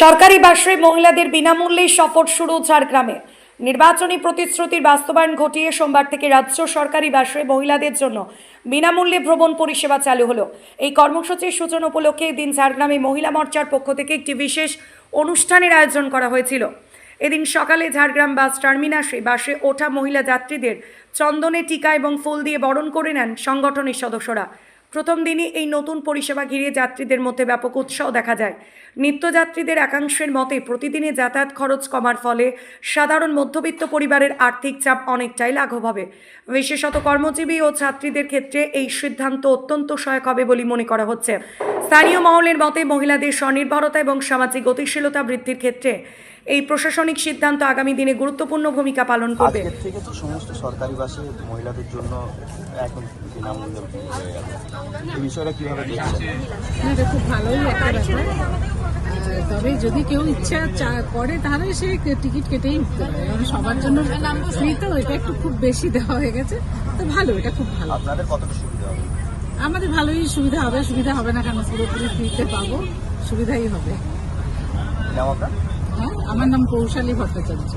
সরকারি বাসে মহিলাদের বিনামূল্যে সফর শুরু ঝাড়গ্রামে। নির্বাচনী প্রতিশ্রুতির বাস্তবায়ন ঘটিয়ে সোমবার থেকে রাজ্য সরকারি বাসে মহিলাদের জন্য বিনামূল্যে ভ্রমণ পরিষেবা চালু হলো। এই কর্মসূচির সূচনা উপলক্ষে এদিন ঝাড়গ্রামে মহিলা মোর্চার পক্ষ থেকে একটি বিশেষ অনুষ্ঠানের আয়োজন করা হয়েছিল। এদিন সকালে ঝাড়গ্রাম বাস টার্মিনাসে বাসে ওঠা মহিলা যাত্রীদের চন্দনে টিকা এবং ফুল দিয়ে বরণ করে নেন সংগঠনের সদস্যরা। প্রথম দিনই এই নতুন পরিষেবা ঘিরে যাত্রীদের মধ্যে ব্যাপক উৎসাহ দেখা যায়। নিত্যযাত্রীদের একাংশের মতে প্রতিদিনে যাতায়াত খরচ কমার ফলে সাধারণ মধ্যবিত্ত পরিবারের আর্থিক চাপ অনেকটাই লাঘব হবে। বিশেষত কর্মজীবী ও ছাত্রীদের ক্ষেত্রে এই সিদ্ধান্ত অত্যন্ত সহায়ক হবে বলে মনে করা হচ্ছে। স্থানীয় মহলের মতে মহিলাদের স্বনির্ভরতা এবং সামাজিক গতিশীলতা বৃদ্ধির ক্ষেত্রে এই প্রশাসনিক সিদ্ধান্ত আগামী দিনে গুরুত্বপূর্ণ ভূমিকা পালন করবে। আজকের থেকে তো সমস্ত সরকারি বাসে মহিলাদের জন্য একদম বিনামূল্যে হয়ে গেল। এই বিষয়টা কিভাবে দেখছেন? এটা খুব ভালোই একটা ব্যাপার। তবে যদি কেউ ইচ্ছা করে তাহলে সে টিকিট কেটেই উঠতে পারে, কারণ সবার জন্য ফ্রি, তো এটা একটু খুব বেশি দেওয়া হয়ে গেছে। তো ভালো, এটা খুব ভালো। আপনাদের কতটা সুবিধা হবে? আমাদের ভালোই সুবিধা হবে। সুবিধা হবে না কেন, পুরোপুরি ফ্রিতে পাবো, সুবিধাই হবে। নাম আপনার? হ্যাঁ, আমার নাম কৌশালী ভট্টাচার্য।